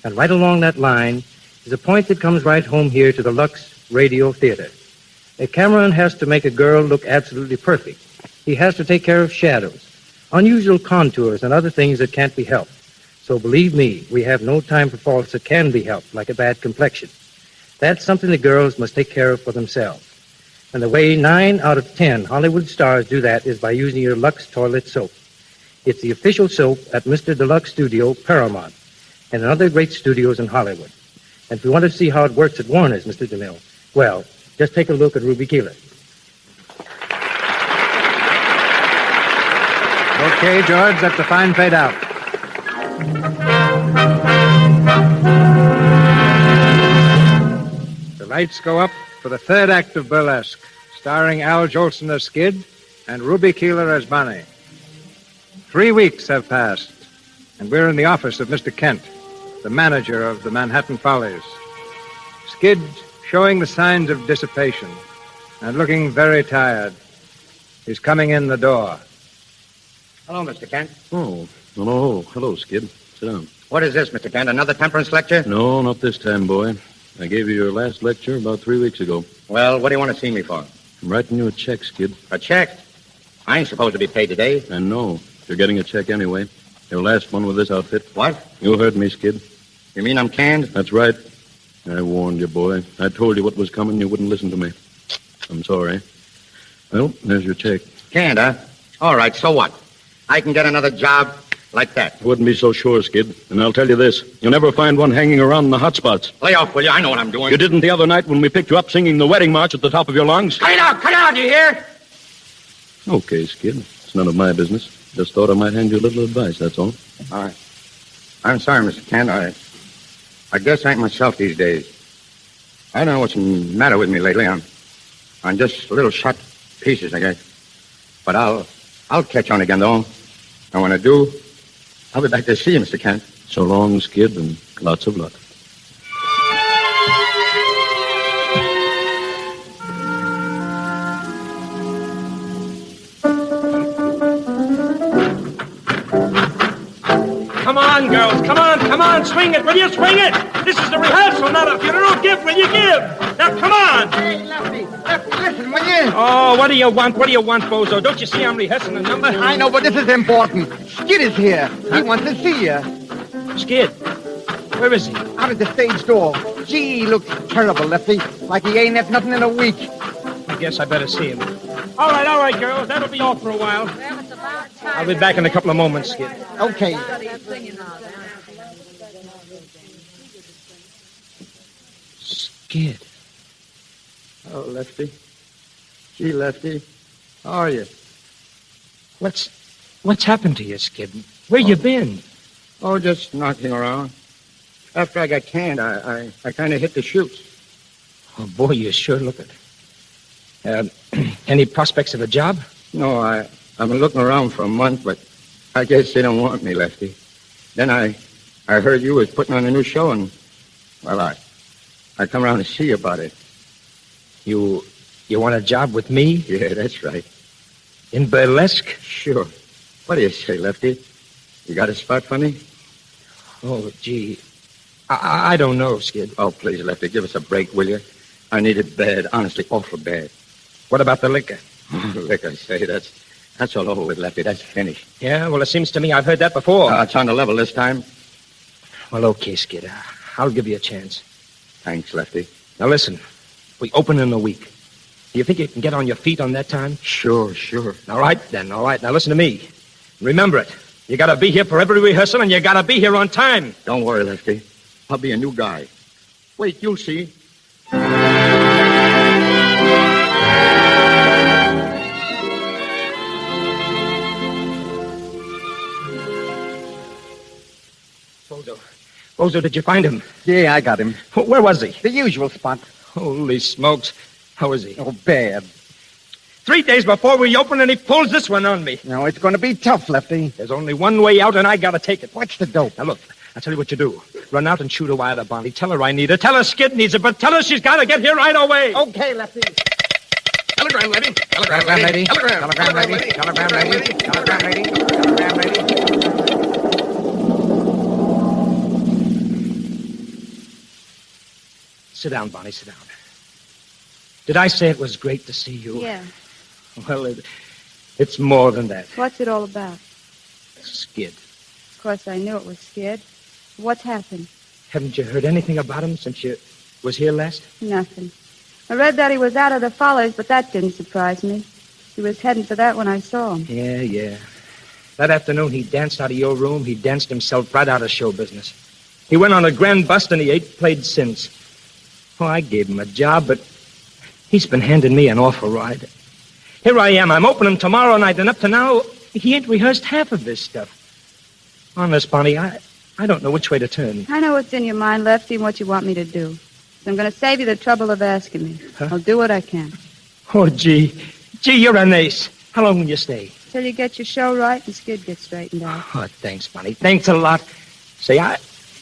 And right along that line is a point that comes right home here to the Lux Radio Theater. A cameraman has to make a girl look absolutely perfect. He has to take care of shadows, unusual contours, and other things that can't be helped. So believe me, we have no time for faults that can be helped, like a bad complexion. That's something the girls must take care of for themselves. And the way 9 out of 10 Hollywood stars do that is by using your Lux toilet soap. It's the official soap at Mr. Deluxe Studio, Paramount, and in other great studios in Hollywood. And if you want to see how it works at Warner's, Mr. DeMille, well, just take a look at Ruby Keeler. Okay, George, that's a fine fade out. The lights go up for the third act of Burlesque, starring Al Jolson as Skid and Ruby Keeler as Bonnie. 3 weeks have passed, and we're in the office of Mr. Kent, the manager of the Manhattan Follies. Skid showing the signs of dissipation and looking very tired. He's coming in the door. Hello, Mr. Kent. Oh, hello, Skid. Sit down. What is this, Mr. Kent? Another temperance lecture? No, not this time, boy. I gave you your last lecture about 3 weeks ago. Well, what do you want to see me for? I'm writing you a check, Skid. A check? I ain't supposed to be paid today. And no, you're getting a check anyway. Your last one with this outfit. What? You heard me, Skid. You mean I'm canned? That's right. I warned you, boy. I told you what was coming. You wouldn't listen to me. I'm sorry. Well, there's your check. Canned, huh? All right, so what? I can get another job like that. I wouldn't be so sure, Skid. And I'll tell you this. You'll never find one hanging around in the hot spots. Lay off, will you? I know what I'm doing. You didn't the other night when we picked you up singing the wedding march at the top of your lungs? Cut it out, you hear? Okay, Skid. It's none of my business. Just thought I might hand you a little advice, that's all. All right. I'm sorry, Mr. Kent. I guess I ain't myself these days. I don't know what's the matter with me lately. I'm just a little shot pieces, I guess. But I'll catch on again, though. And when I do, I'll be back to see you, Mr. Kent. So long, Skid, and lots of luck. Come on, girls. Come on. Swing it. Will you swing it? This is the rehearsal, not a funeral. Give, will you give? Now, come on. Hey, Lefty, listen, will you? Oh, what do you want? What do you want, Bozo? Don't you see I'm rehearsing a number? I know, but this is important. Skid is here. He wants to see you. Skid? Where is he? Out at the stage door. Gee, he looks terrible, Lefty. Like he ain't had nothing in a week. I guess I better see him. All right, girls. That'll be all for a while. I'll be back in a couple of moments, Skid. Okay. Skid. Oh, Lefty. Gee, Lefty. How are you? What's happened to you, Skid? Where you been? Oh, just knocking around. After I got canned, I kind of hit the chutes. Oh, boy, you sure look it. Any prospects of a job? No, I've been looking around for a month, but I guess they don't want me, Lefty. Then I heard you was putting on a new show, and, well, I come around to see you about it. You want a job with me? Yeah, that's right. In Burlesque? Sure. What do you say, Lefty? You got a spot for me? Oh, gee. I don't know, Skid. Oh, please, Lefty, give us a break, will you? I need it bad, honestly, awful bad. What about the liquor? Liquor, say, that's all over with, Lefty. That's finished. Yeah, well, it seems to me I've heard that before. It's on the level this time. Well, okay, Skid. I'll give you a chance. Thanks, Lefty. Now, listen. We open in a week. Do you think you can get on your feet on that time? Sure. All right, then. All right. Now, listen to me. Remember it. You got to be here for every rehearsal, and you got to be here on time. Don't worry, Lefty. I'll be a new guy. Wait, you'll see. Bozo, did you find him? Yeah, I got him. Where was he? The usual spot. Holy smokes. How is he? Oh, bad. 3 days before we open, and he pulls this one on me. No, it's going to be tough, Lefty. There's only one way out, and I got to take it. What's the dope? Now, look, I'll tell you what you do. Run out and shoot a wire to Bonnie. Tell her I need her. Tell her Skid needs her, but tell her she's got to get here right away. Okay, Lefty. Telegram lady. Telegram lady. Telegram lady. Telegram lady. Telegram lady. Telegram lady. Sit down, Bonnie, sit down. Did I say it was great to see you? Yeah. Well, it's more than that. What's it all about? Skid. Of course, I knew it was Skid. What's happened? Haven't you heard anything about him since you was here last? Nothing. I read that he was out of the Follies, but that didn't surprise me. He was heading for that when I saw him. Yeah. That afternoon, he danced out of your room. He danced himself right out of show business. He went on a grand bust, and he ain't played since. Oh, I gave him a job, but he's been handing me an awful ride. Here I am. I'm opening tomorrow night, and up to now, he ain't rehearsed half of this stuff. Honest, Bonnie, I don't know which way to turn. I know what's in your mind, Lefty, and what you want me to do. So I'm going to save you the trouble of asking me. Huh? I'll do what I can. Oh, gee, you're an ace. How long will you stay? Till you get your show right and Skid gets straightened out. Oh, thanks, Bonnie. Thanks a lot. Say, I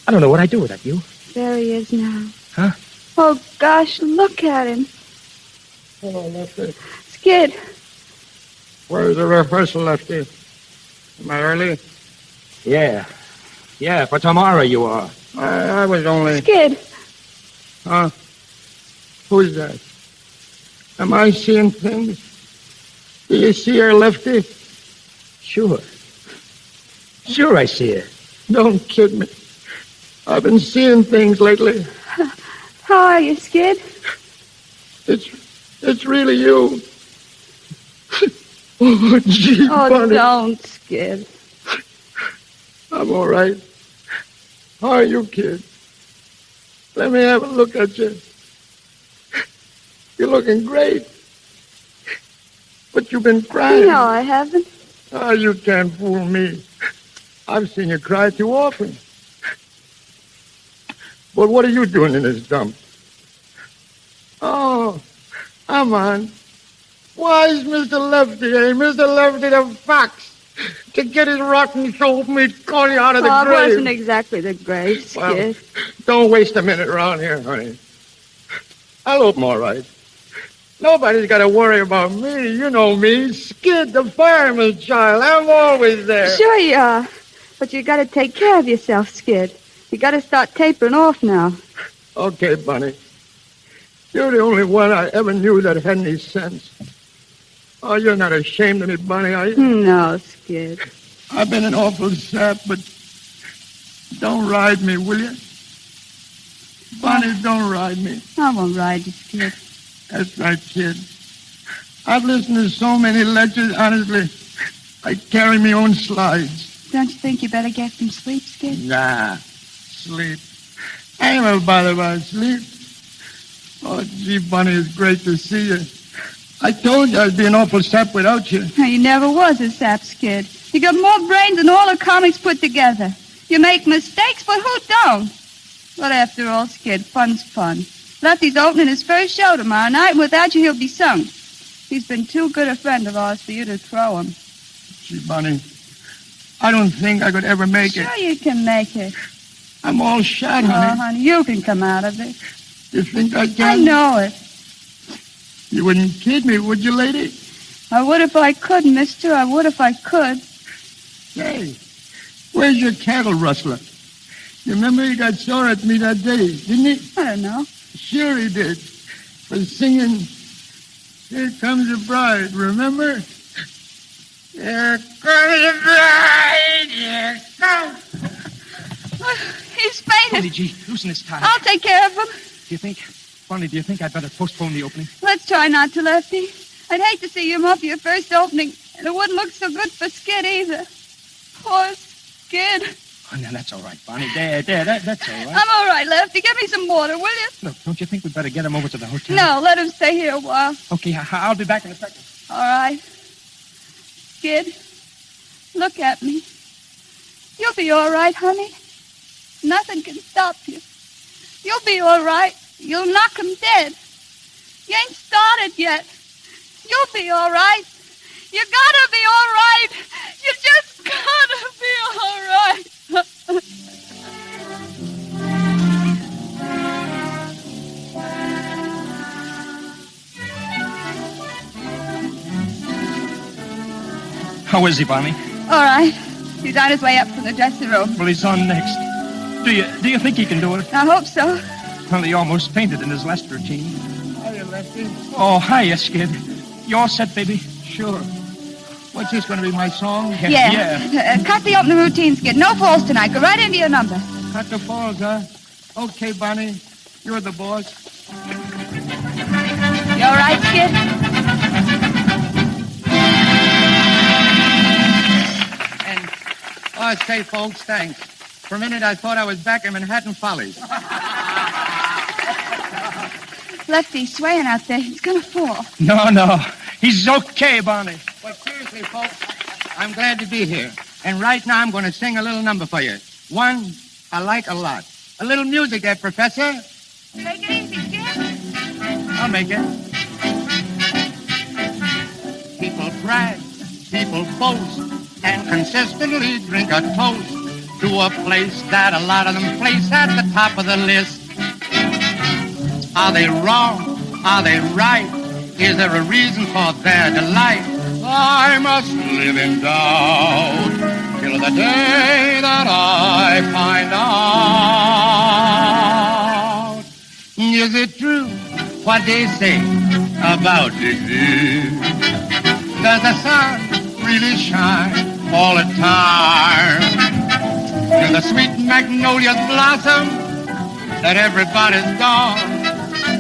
don't know what I'd do without you. There he is now. Huh? Oh, gosh, look at him. Hello, Lefty. Skid. Where's the rehearsal, Lefty? Am I early? Yeah, for tomorrow you are. I was only... Skid. Huh? Who's that? Am I seeing things? Do you see her, Lefty? Sure I see her. Don't kid me. I've been seeing things lately. How are you, Skid? It's really you. Oh, gee, Oh, Bonnie. don't, Skid. I'm all right. How are you, kid? Let me have a look at you. You're looking great. But you've been crying. No, I haven't. Oh, you can't fool me. I've seen you cry too often. But what are you doing in this dump? Oh, I'm on. Why's Mr. Lefty, Mr. Lefty the fox? To get his rotten soul meat calling out of the grave. It wasn't exactly the grave, Skid. Well, don't waste a minute around here, honey. I hope I'm all right. Nobody's got to worry about me. You know me, Skid, the fireman's child. I'm always there. Sure you are. But you got to take care of yourself, Skid. You got to start tapering off now. Okay, Bunny. You're the only one I ever knew that had any sense. Oh, you're not ashamed of me, Bunny, are you? No, Skid. I've been an awful sap, but don't ride me, will you? Bunny, don't ride me. I won't ride you, Skid. That's right, kid. I've listened to so many lectures, honestly. I carry my own slides. Don't you think you better get some sleep, Skid? Nah, sleep. I ain't well bothered about sleep. Oh, gee, Bunny, it's great to see you. I told you I'd be an awful sap without you. You never was a sap, Skid. You got more brains than all the comics put together. You make mistakes, but who don't? But after all, Skid, fun's fun. Lefty's opening his first show tomorrow night, and without you, he'll be sunk. He's been too good a friend of ours for you to throw him. Gee, Bunny, I don't think I could ever make it. Sure you can make it. I'm all shot, honey. Oh, honey, you can come out of it. You think I can? I know it. You wouldn't kid me, would you, lady? I would if I could, mister. I would if I could. Hey, where's your cattle rustler? You remember he got sore at me that day, didn't he? I don't know. Sure he did. For singing, Here Comes the Bride, remember? Here comes the bride, here comes. He's fainted. Holy gee, loosen his tie. I'll take care of him. Do you think I'd better postpone the opening? Let's try not to, Lefty. I'd hate to see you muff your first opening, and it wouldn't look so good for Skid either. Poor Skid. Oh, no, that's all right, Bonnie. There, that's all right. I'm all right, Lefty. Get me some water, will you? Look, don't you think we'd better get him over to the hotel? No, let him stay here a while. Okay, I'll be back in a second. All right. Skid, look at me. You'll be all right, honey. Nothing can stop you. You'll be all right. You'll knock him dead. You ain't started yet. You'll be all right. You gotta be all right. You just gotta be all right. How is he, Bonnie? All right. He's on his way up from the dressing room. Well, he's on next. Do you think he can do it? I hope so. Well, he almost fainted in his last routine. Hiya, Lefty. Oh, hiya, Skid. You all set, baby? Sure. What's this going to be, my song? Yeah. Cut the opening routine, Skid. No falls tonight. Go right into your number. Cut the falls, huh? Okay, Bonnie. You're the boss. You all right, Skid? Oh, say, folks, thanks. For a minute, I thought I was back in Manhattan Follies. Lefty's swaying out there. He's going to fall. No. He's okay, Bonnie. Well, seriously, folks, I'm glad to be here. And right now, I'm going to sing a little number for you. One I like a lot. A little music there, Professor. Take it easy, Skid. I'll make it. People brag, people boast, and consistently drink a toast to a place that a lot of them place at the top of the list. Are they wrong? Are they right? Is there a reason for their delight? I must live in doubt till the day that I find out. Is it true what they say about disease? Does the sun really shine all the time? Do the sweet magnolias blossom that everybody's gone?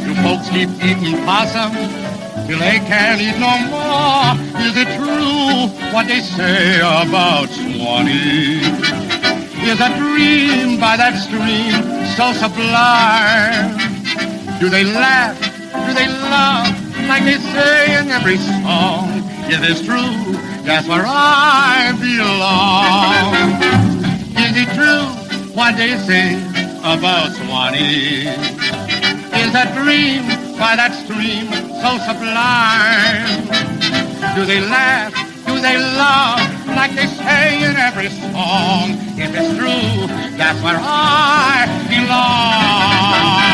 Do folks keep eating possum till they can't eat no more? Is it true what they say about Swanee? Is a dream by that stream so sublime? Do they laugh? Do they love like they say in every song? Is this true? That's where I belong. Is it true what they say about Swanee? Is a dream by that stream so sublime? Do they laugh? Do they love like they say in every song? If it's true, that's where I belong.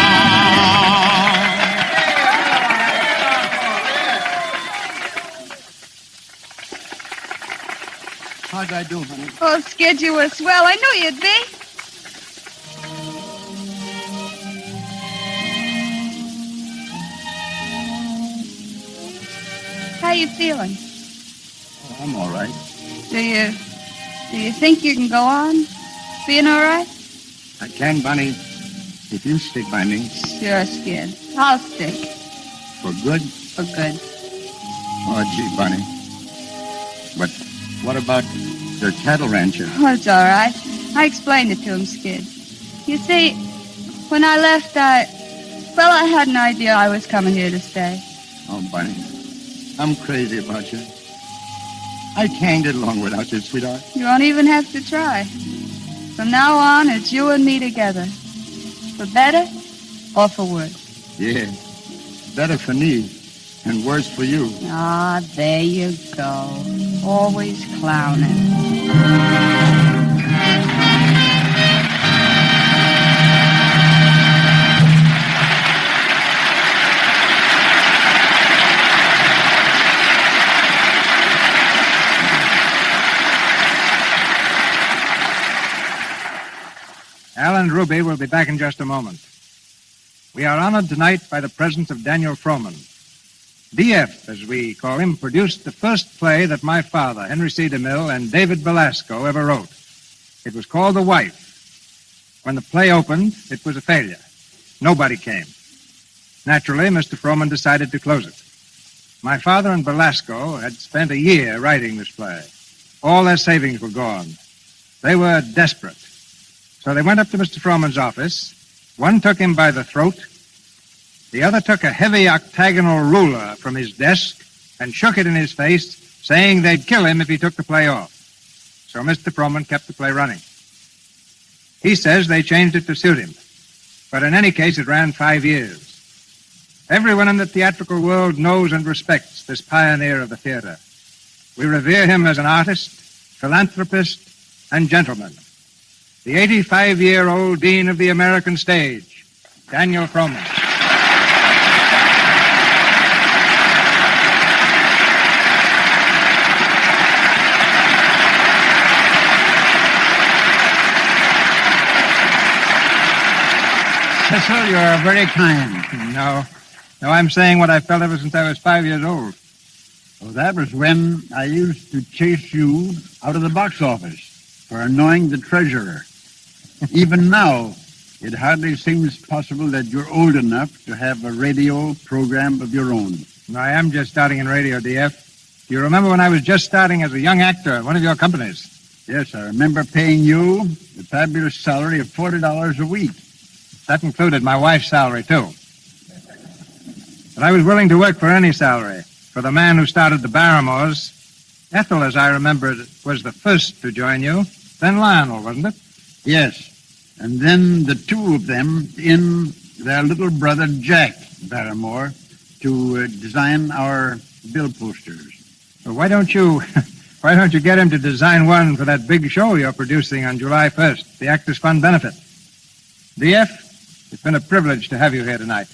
How'd I do, honey? Oh, Skid, you were swell. I knew you'd be. How you feeling? Oh, I'm all right. Do you think you can go on being all right? I can, Bunny, if you stick by me. Sure, Skid. I'll stick. For good? For good. Oh, gee, Bunny. But what about your cattle rancher? Oh, it's all right. I explained it to him, Skid. You see, when I left, I had an idea I was coming here to stay. Oh, Bunny, I'm crazy about you. I can't get along without you, sweetheart. You won't even have to try. From now on, it's you and me together. For better or for worse. Yeah, better for me and worse for you. Ah, there you go. Always clowning. Al and Ruby will be back in just a moment. We are honored tonight by the presence of Daniel Frohman. D.F., as we call him, produced the first play that my father, Henry C. DeMille, and David Belasco ever wrote. It was called The Wife. When the play opened, it was a failure. Nobody came. Naturally, Mr. Frohman decided to close it. My father and Belasco had spent a year writing this play. All their savings were gone. They were desperate. So they went up to Mr. Frohman's office. One took him by the throat. The other took a heavy octagonal ruler from his desk and shook it in his face, saying they'd kill him if he took the play off. So Mr. Frohman kept the play running. He says they changed it to suit him. But in any case, it ran 5 years. Everyone in the theatrical world knows and respects this pioneer of the theater. We revere him as an artist, philanthropist, and gentleman. The 85-year-old dean of the American stage, Daniel Frohman. Cecil, you're very kind. No, I'm saying what I felt ever since I was 5 years old. Well, that was when I used to chase you out of the box office for annoying the treasurer. Even now, it hardly seems possible that you're old enough to have a radio program of your own. I am just starting in radio, D.F. Do you remember when I was just starting as a young actor at one of your companies? Yes, I remember paying you the fabulous salary of $40 a week. That included my wife's salary, too. But I was willing to work for any salary. For the man who started the Barrymores, Ethel, as I remember it, was the first to join you. Then Lionel, wasn't it? Yes. And then the two of them in their little brother, Jack Barrymore, to design our bill posters. Well, why don't you get him to design one for that big show you're producing on July 1st, the Actors Fund benefit? D.F., it's been a privilege to have you here tonight.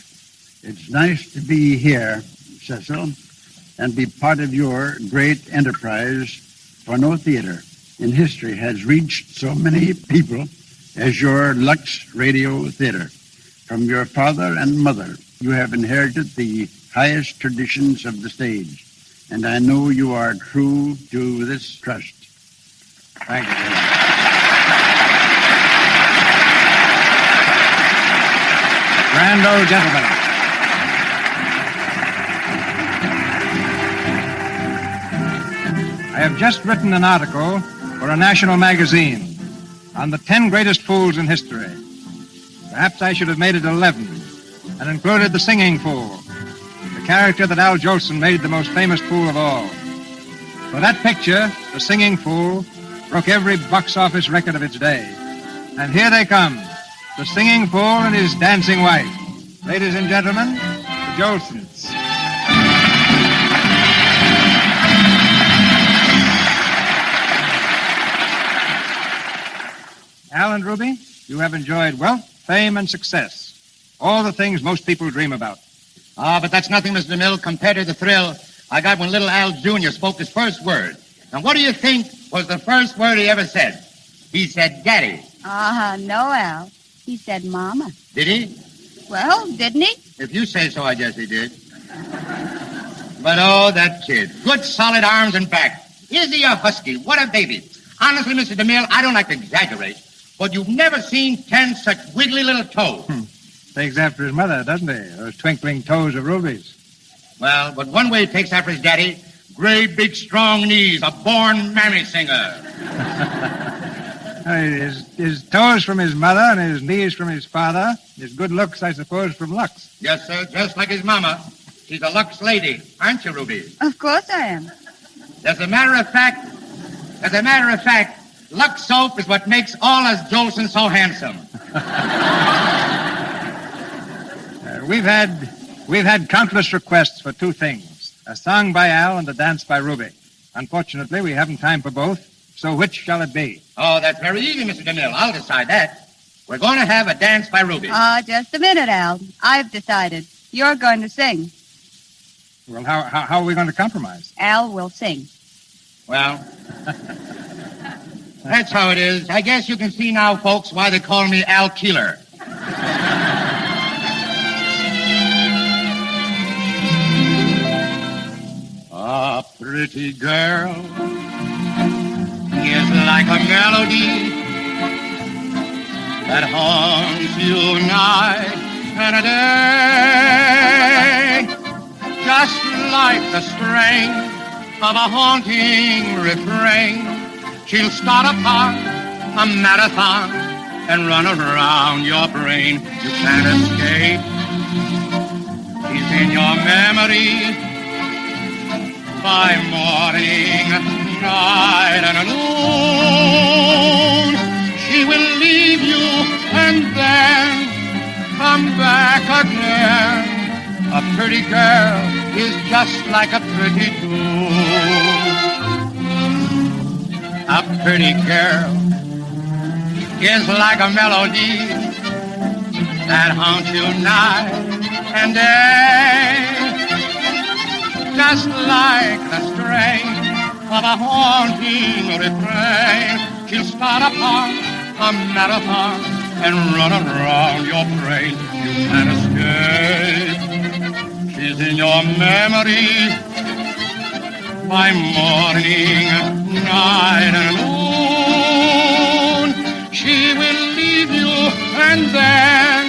It's nice to be here, Cecil, and be part of your great enterprise, for no theater in history has reached so many people as your Lux Radio Theater. From your father and mother, you have inherited the highest traditions of the stage, and I know you are true to this trust. Thank you. Grand old gentleman. I have just written an article for a national magazine on the 10 greatest fools in history. Perhaps I should have made it 11 and included the singing fool, the character that Al Jolson made the most famous fool of all. For that picture, the singing fool, broke every box office record of its day. And here they come, the singing fool and his dancing wife. Ladies and gentlemen, the Jolson's. Al and Ruby, you have enjoyed wealth, fame, and success. All the things most people dream about. Ah, but that's nothing, Mr. DeMille, compared to the thrill I got when little Al Jr. spoke his first word. And what do you think was the first word he ever said? He said, Daddy. No, Al. He said Mama. Did he? Well, didn't he? If you say so, I guess he did. But, oh, that kid. Good, solid arms and back. Is he a husky? What a baby. Honestly, Mr. DeMille, I don't like to exaggerate, but you've never seen 10 such wiggly little toes. Takes after his mother, doesn't he? Those twinkling toes of Ruby's. Well, but one way he takes after his daddy, great, big, strong knees, a born mammy singer. His toes from his mother and his knees from his father. His good looks, I suppose, from Lux. Yes, sir, just like his mama. She's a Lux lady, aren't you, Ruby? Of course I am. As a matter of fact, Lux soap is what makes all us Jolson so handsome. We've had countless requests for two things: a song by Al and a dance by Ruby. Unfortunately, we haven't time for both, so which shall it be? Oh, that's very easy, Mr. DeMille. I'll decide that. We're going to have a dance by Ruby. Just a minute, Al. I've decided. You're going to sing. Well, how are we going to compromise? Al will sing. Well, that's how it is. I guess you can see now, folks, why they call me Al Keeler. A pretty girl is like a melody that haunts you night and a day, just like the strain of a haunting refrain. She'll start a marathon, and run around your brain. You can't escape. She's in your memory by morning, night, and noon. She will leave you and then come back again. A pretty girl is just like a pretty tune. A pretty girl is like a melody that haunts you night and day, just like the strain of a haunting refrain. She'll start a marathon and run around your brain. You can't escape. She's in your memory by morning, night, and noon. She will leave you and then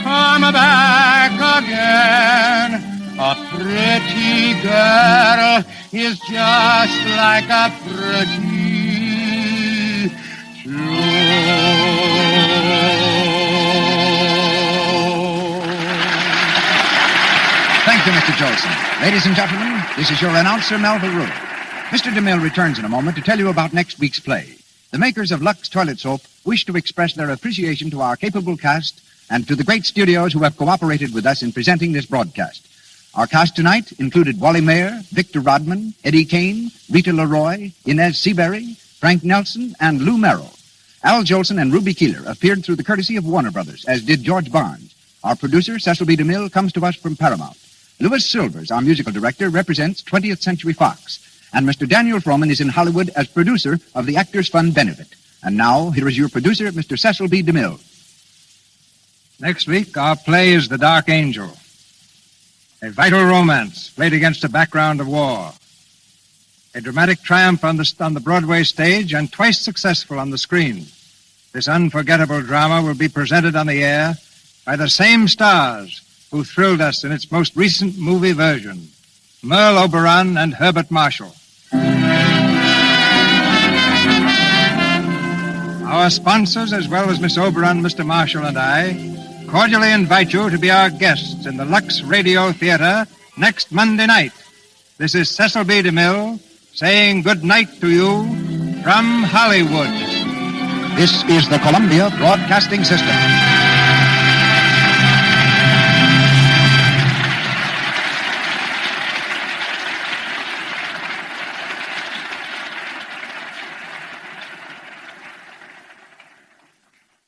come back again. A pretty girl is just like a pretty tune. Thank you, Mr. Jolson. Ladies and gentlemen, this is your announcer, Melville Rule. Mr. DeMille returns in a moment to tell you about next week's play. The makers of Lux Toilet Soap wish to express their appreciation to our capable cast and to the great studios who have cooperated with us in presenting this broadcast. Our cast tonight included Wally Mayer, Victor Rodman, Eddie Kane, Rita Leroy, Inez Seabury, Frank Nelson, and Lou Merrill. Al Jolson and Ruby Keeler appeared through the courtesy of Warner Brothers, as did George Barnes. Our producer, Cecil B. DeMille, comes to us from Paramount. Louis Silvers, our musical director, represents 20th Century Fox. And Mr. Daniel Frohman is in Hollywood as producer of the Actors Fund Benefit. And now, here is your producer, Mr. Cecil B. DeMille. Next week, our play is The Dark Angel, a vital romance played against a background of war. A dramatic triumph on the Broadway stage and twice successful on the screen. This unforgettable drama will be presented on the air by the same stars who thrilled us in its most recent movie version, Merle Oberon and Herbert Marshall. Our sponsors, as well as Miss Oberon, Mr. Marshall, and I, cordially invite you to be our guests in the Lux Radio Theater next Monday night. This is Cecil B. DeMille saying good night to you from Hollywood. This is the Columbia Broadcasting System.